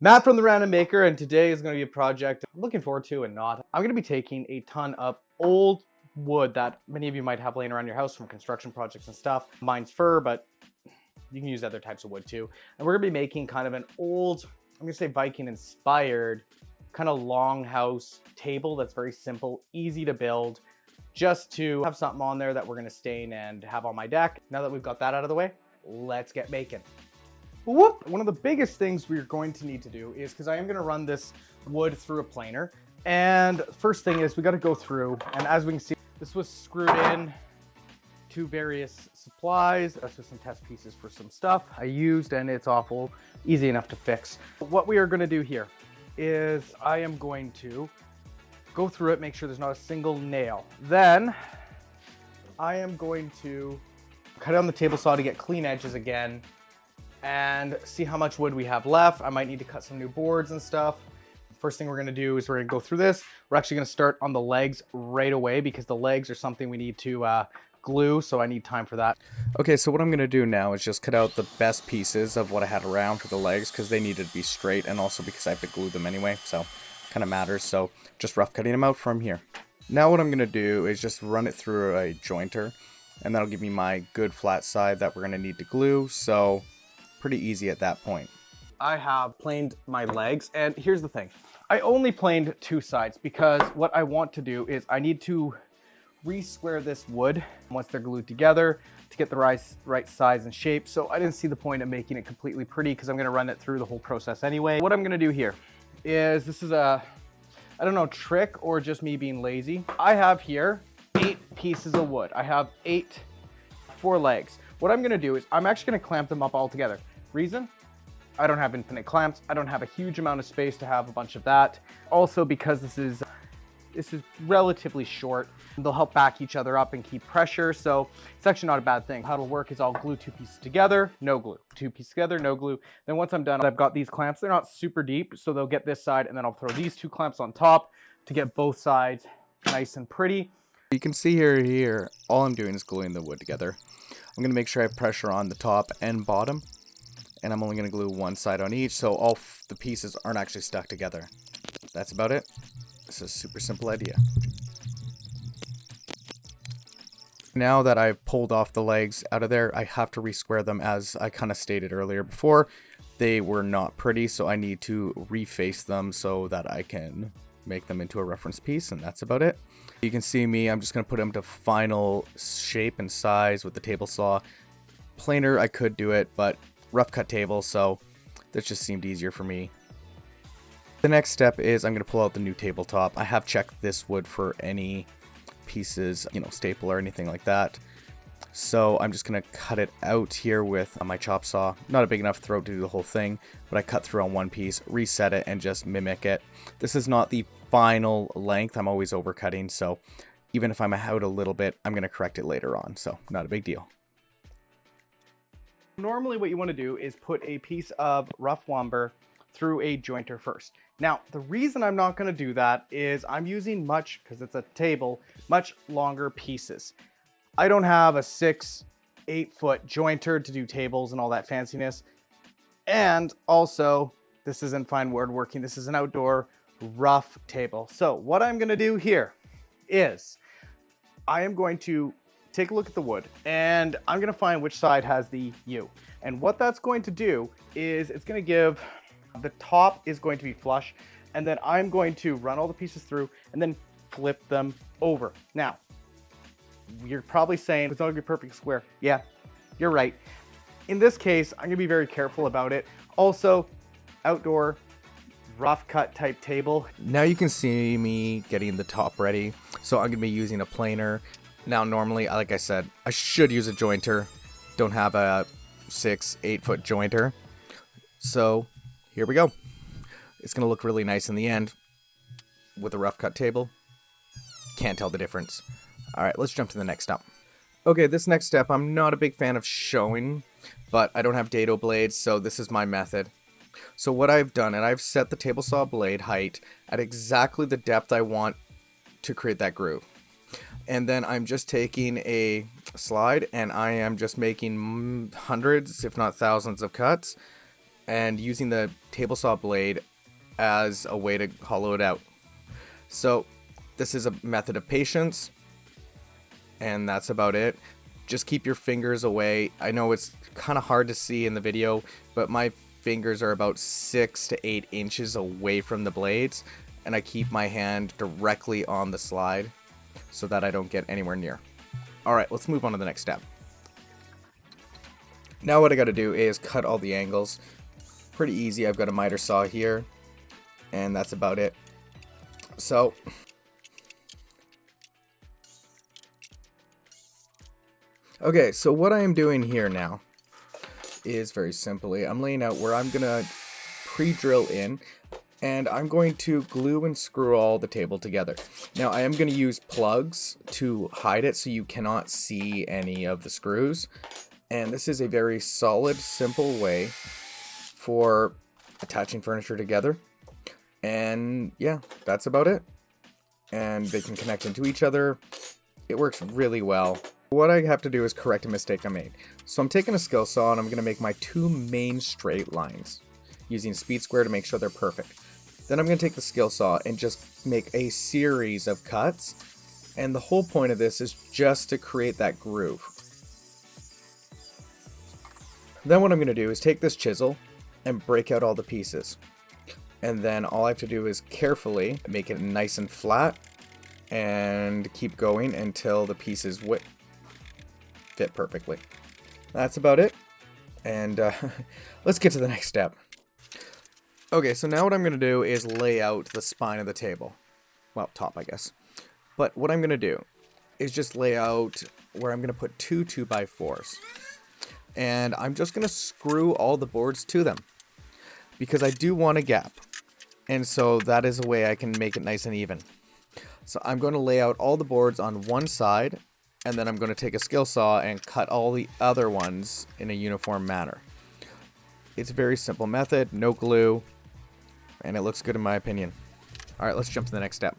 Matt from the Random Maker, and today is going to be a project I'm looking forward to and not. I'm going to be taking a ton of old wood that many of you might have laying around your house from construction projects and stuff. Mine's fir, but you can use other types of wood too. And we're going to be making kind of an old, I'm going to say Viking-inspired, kind of longhouse table that's very simple, easy to build, just to have something on there that we're going to stain and have on my deck. Now that we've got that out of the way, let's get making. Whoop! One of the biggest things we're going to need to do is, because I am going to run this wood through a planer, and first thing is we got to go through, and as we can see, this was screwed in to various supplies. That's just some test pieces for some stuff I used, and it's awful easy enough to fix. What we are going to do here is I am going to go through it, make sure there's not a single nail. Then I am going to cut it on the table saw to get clean edges again and see how much wood we have left. I might need to cut some new boards and stuff. First thing we're gonna do is we're gonna go through this. We're actually gonna start on the legs right away because the legs are something we need to glue, so I need time for that. Okay, so what I'm gonna do now is just cut out the best pieces of what I had around for the legs because they needed to be straight, and also because I have to glue them anyway, so kind of matters. So just rough cutting them out from here. Now what I'm gonna do is just run it through a jointer, and that'll give me my good flat side that we're gonna need to glue. So pretty easy at that point. I have planed my legs, and here's the thing. I only planed two sides because what I want to do is I need to re-square this wood once they're glued together to get the right size and shape. So I didn't see the point of making it completely pretty because I'm going to run it through the whole process anyway. What I'm going to do here is, this is a, I don't know, trick or just me being lazy. I have here 8 pieces of wood. I have 4 legs. What I'm going to do is I'm actually going to clamp them up all together. Reason? I don't have infinite clamps. I don't have a huge amount of space to have a bunch of that. Also, because this is relatively short, they'll help back each other up and keep pressure. So it's actually not a bad thing. How it'll work is I'll glue 2 pieces together, no glue. 2 pieces together, no glue. Then once I'm done, I've got these clamps. They're not super deep, so they'll get this side, and then I'll throw these 2 clamps on top to get both sides nice and pretty. You can see here, all I'm doing is gluing the wood together. I'm going to make sure I have pressure on the top and bottom, and I'm only going to glue one side on each, so all the pieces aren't actually stuck together. That's about it. It's a super simple idea. Now that I've pulled off the legs out of there, I have to re-square them. As I kind of stated earlier before, they were not pretty, so I need to reface them so that I can make them into a reference piece, and that's about it. You can see me, I'm just going to put them to final shape and size with the table saw. Planer, I could do it, but rough cut table, so that just seemed easier for me. The next step is I'm going to pull out the new tabletop. I have checked this wood for any pieces, staple or anything like that. So I'm just going to cut it out here with my chop saw. Not a big enough throat to do the whole thing, but I cut through on one piece, reset it, and just mimic it. This is not the final length. I'm always overcutting, so even if I'm out a little bit, I'm going to correct it later on, so not a big deal. Normally what you want to do is put a piece of rough lumber through a jointer first. Now, the reason I'm not going to do that is I'm using because it's a table, much longer pieces. I don't have a 6-8 foot jointer to do tables and all that fanciness. And also, this isn't fine woodworking. This is an outdoor rough table. So what I'm going to do here is I am going to take a look at the wood, and I'm going to find which side has the U. And what that's going to do is it's going to give, the top is going to be flush, and then I'm going to run all the pieces through and then flip them over. Now, you're probably saying it's not going to be perfect square. Yeah, you're right. In this case, I'm going to be very careful about it. Also, outdoor rough cut type table. Now you can see me getting the top ready. So I'm going to be using a planer. Now normally, like I said, I should use a jointer. Don't have a 6-8 foot jointer. So here we go. It's going to look really nice in the end with a rough cut table. Can't tell the difference. All right, let's jump to the next step. Okay, this next step, I'm not a big fan of showing, but I don't have dado blades, so this is my method. So what I've done, and I've set the table saw blade height at exactly the depth I want to create that groove. And then I'm just taking a slide, and I am just making hundreds, if not thousands of cuts. and using the table saw blade as a way to hollow it out. So this is a method of patience, and that's about it. Just keep your fingers away. I know it's kind of hard to see in the video, but my fingers are about 6 to 8 inches away from the blades, and I keep my hand directly on the slide so that I don't get anywhere near. Alright, let's move on to the next step. Now what I gotta do is cut all the angles. Pretty easy. I've got a miter saw here, and that's about it. So okay, so what I am doing here now is very simply, I'm laying out where I'm gonna pre-drill in, and I'm going to glue and screw all the table together. Now I am going to use plugs to hide it so you cannot see any of the screws, and this is a very solid, simple way for attaching furniture together. And yeah, that's about it. And they can connect into each other. It works really well. What I have to do is correct a mistake I made. So I'm taking a skill saw and I'm going to make my 2 main straight lines using speed square to make sure they're perfect. Then I'm going to take the skill saw and just make a series of cuts. And the whole point of this is just to create that groove. Then what I'm going to do is take this chisel and break out all the pieces. And then all I have to do is carefully make it nice and flat and keep going until the pieces fit perfectly. That's about it. And let's get to the next step. Okay, so now what I'm going to do is lay out the spine of the table. Well, top, I guess. But what I'm going to do is just lay out where I'm going to put 2 2x4s. And I'm just going to screw all the boards to them, because I do want a gap. And so that is a way I can make it nice and even. So I'm going to lay out all the boards on one side, and then I'm going to take a skill saw and cut all the other ones in a uniform manner. It's a very simple method, no glue, and it looks good in my opinion. Alright, let's jump to the next step.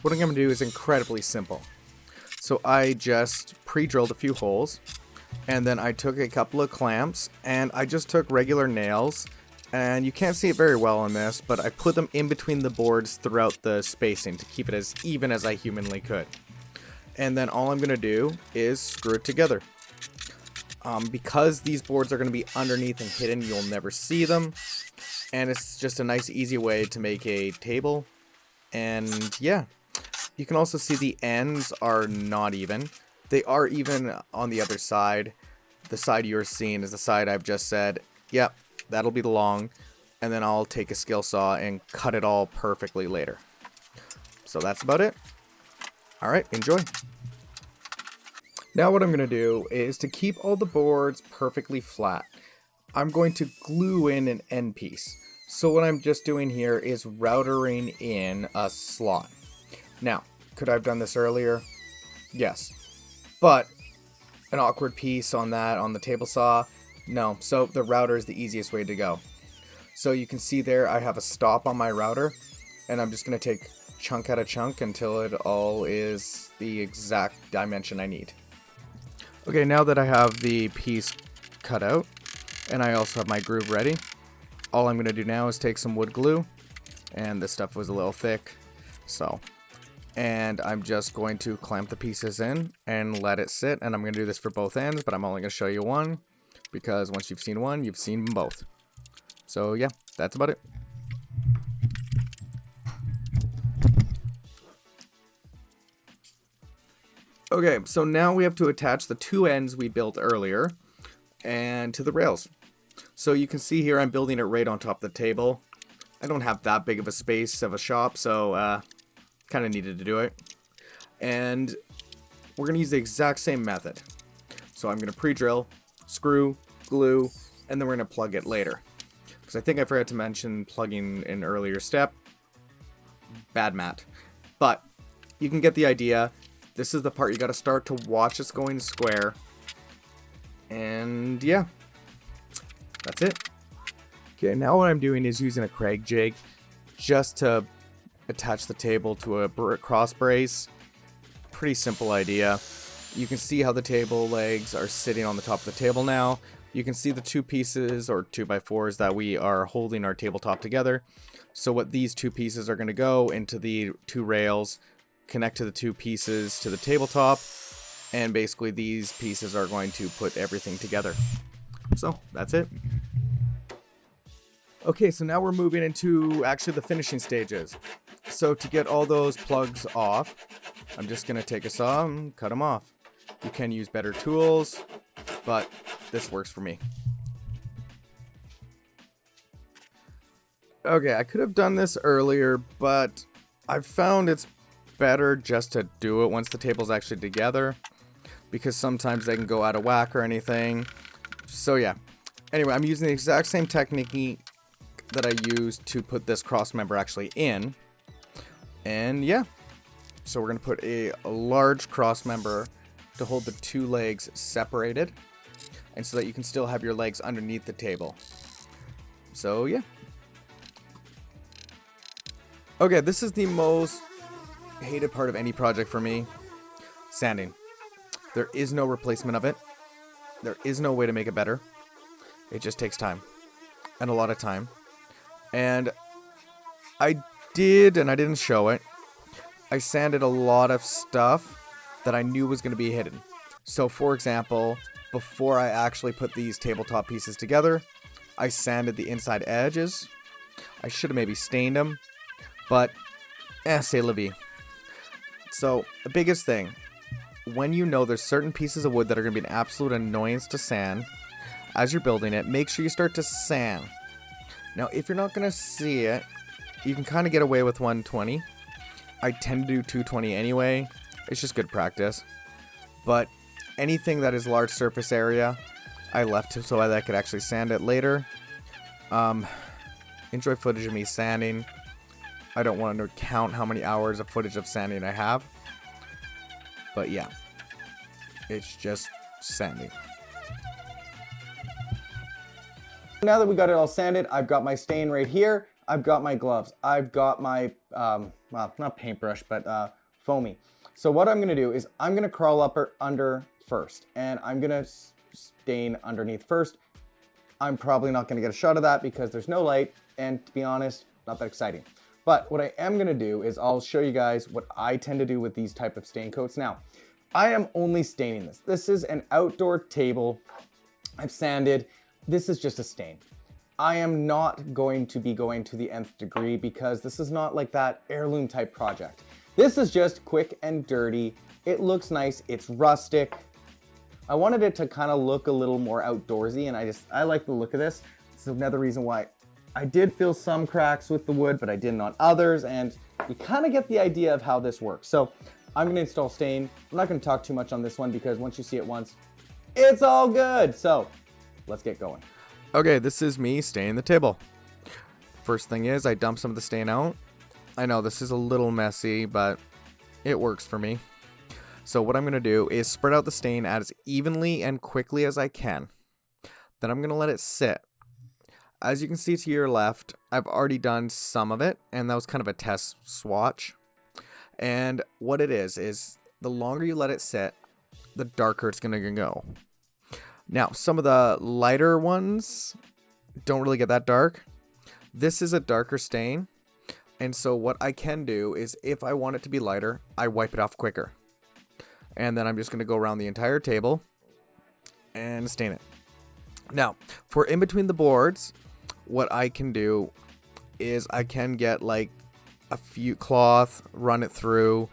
What I'm going to do is incredibly simple. So I just pre-drilled a few holes, and then I took a couple of clamps, and I just took regular nails, and you can't see it very well in this, but I put them in between the boards throughout the spacing to keep it as even as I humanly could. And then all I'm going to do is screw it together. Because these boards are going to be underneath and hidden, you'll never see them. And it's just a nice, easy way to make a table. And yeah, you can also see the ends are not even. They are even on the other side. The side you're seeing is the side I've just said, yep, that'll be the long. And then I'll take a skill saw and cut it all perfectly later. So that's about it. Alright, enjoy. Now what I'm going to do is to keep all the boards perfectly flat, I'm going to glue in an end piece. So what I'm just doing here is routering in a slot. Now, could I have done this earlier? Yes. But an awkward piece on the table saw? No. So the router is the easiest way to go. So you can see there I have a stop on my router, and I'm just going to take chunk out of chunk until it all is the exact dimension I need. Okay, now that I have the piece cut out, and I also have my groove ready, all I'm going to do now is take some wood glue, and this stuff was a little thick, and I'm just going to clamp the pieces in and let it sit, and I'm going to do this for both ends, but I'm only going to show you one, because once you've seen one, you've seen them both. So yeah, that's about it. Okay, so now we have to attach the 2 ends we built earlier and to the rails. So you can see here I'm building it right on top of the table. I don't have that big of a space of a shop, so kind of needed to do it. And we're going to use the exact same method. So I'm going to pre-drill, screw, glue, and then we're going to plug it later. Because I think I forgot to mention plugging an earlier step. Bad mat. But you can get the idea. This is the part you got to start to watch it's going square. And yeah, that's it. Okay, now what I'm doing is using a Craig jig just to attach the table to a cross brace. Pretty simple idea. You can see how the table legs are sitting on the top of the table now. You can see the 2 pieces or 2x4s that we are holding our tabletop together. So what these 2 pieces are going to go into the 2 rails, connect to the 2 pieces to the tabletop, and basically these pieces are going to put everything together. So that's it. Okay, so now we're moving into actually the finishing stages. So to get all those plugs off, I'm just going to take a saw and cut them off. You can use better tools, but this works for me. Okay, I could have done this earlier, but I've found it's better just to do it once the table's actually together, because sometimes they can go out of whack or anything. So yeah. Anyway, I'm using the exact same technique that I used to put this cross member actually in. And yeah. So we're going to put a large cross member to hold the 2 legs separated, and so that you can still have your legs underneath the table. So yeah. Okay, this is the most hated part of any project for me. Sanding. There is no replacement of it. There is no way to make it better. It just takes time. And a lot of time. And I did, and I didn't show it, I sanded a lot of stuff that I knew was going to be hidden. So for example, before I actually put these tabletop pieces together, I sanded the inside edges. I should have maybe stained them, but c'est la vie. So the biggest thing, when you know there's certain pieces of wood that are going to be an absolute annoyance to sand, as you're building it, make sure you start to sand. Now, if you're not going to see it, you can kind of get away with 120. I tend to do 220 anyway. It's just good practice. But anything that is large surface area, I left so that I could actually sand it later. Enjoy footage of me sanding. I don't want to count how many hours of footage of sanding I have. But yeah, it's just sanding. Now that we got it all sanded, I've got my stain right here. I've got my gloves. I've got my, well, not paintbrush, but foamy. So what I'm gonna do is I'm gonna crawl up or under first, and I'm gonna stain underneath first. I'm probably not gonna get a shot of that because there's no light, and to be honest, not that exciting. But what I am gonna do is I'll show you guys what I tend to do with these type of stain coats. Now, I am only staining this. This is an outdoor table. I've sanded. This is just a stain. I am not going to be going to the nth degree because this is not like that heirloom type project. This is just quick and dirty. It looks nice. It's rustic. I wanted it to kind of look a little more outdoorsy, and I like the look of this. It's another reason why I did feel some cracks with the wood, but I didn't on others, and you kind of get the idea of how this works. So I'm going to install stain. I'm not going to talk too much on this one because once you see it once, it's all good. So let's get going. Okay, this is me staining the table. First thing is I dump some of the stain out. I know this is a little messy, but it works for me. So what I'm going to do is spread out the stain as evenly and quickly as I can. Then I'm going to let it sit. As you can see to your left, I've already done some of it, and that was kind of a test swatch. And what it is the longer you let it sit, the darker it's going to go. Now, some of the lighter ones don't really get that dark. This is a darker stain. And so what I can do is if I want it to be lighter, I wipe it off quicker. And then I'm just going to go around the entire table and stain it. Now, for in between the boards, what I can do is I can get like a few cloth, run it through,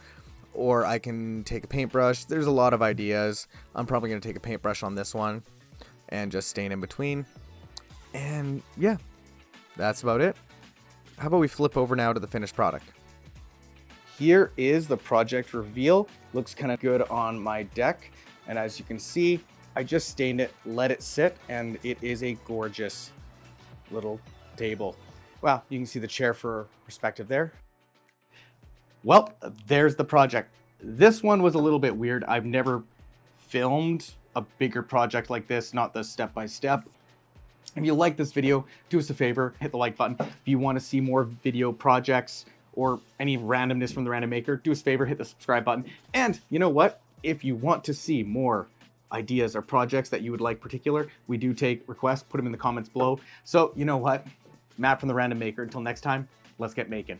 or I can take a paintbrush. There's a lot of ideas. I'm probably going to take a paintbrush on this one and just stain in between. And yeah, that's about it. How about we flip over now to the finished product? Here is the project reveal. Looks kind of good on my deck. And as you can see, I just stained it, let it sit, and it is a gorgeous little table. Wow, you can see the chair for perspective there. Well, there's the project. This one was a little bit weird. I've never filmed a bigger project like this, not the step-by-step. If you like this video, do us a favor, hit the like button. If you want to see more video projects or any randomness from the Random Maker, do us a favor, hit the subscribe button. And you know what? if you want to see more ideas or projects that you would like particular, we do take requests, put them in the comments below. So you know what? Matt from the Random Maker, until next time, let's get making.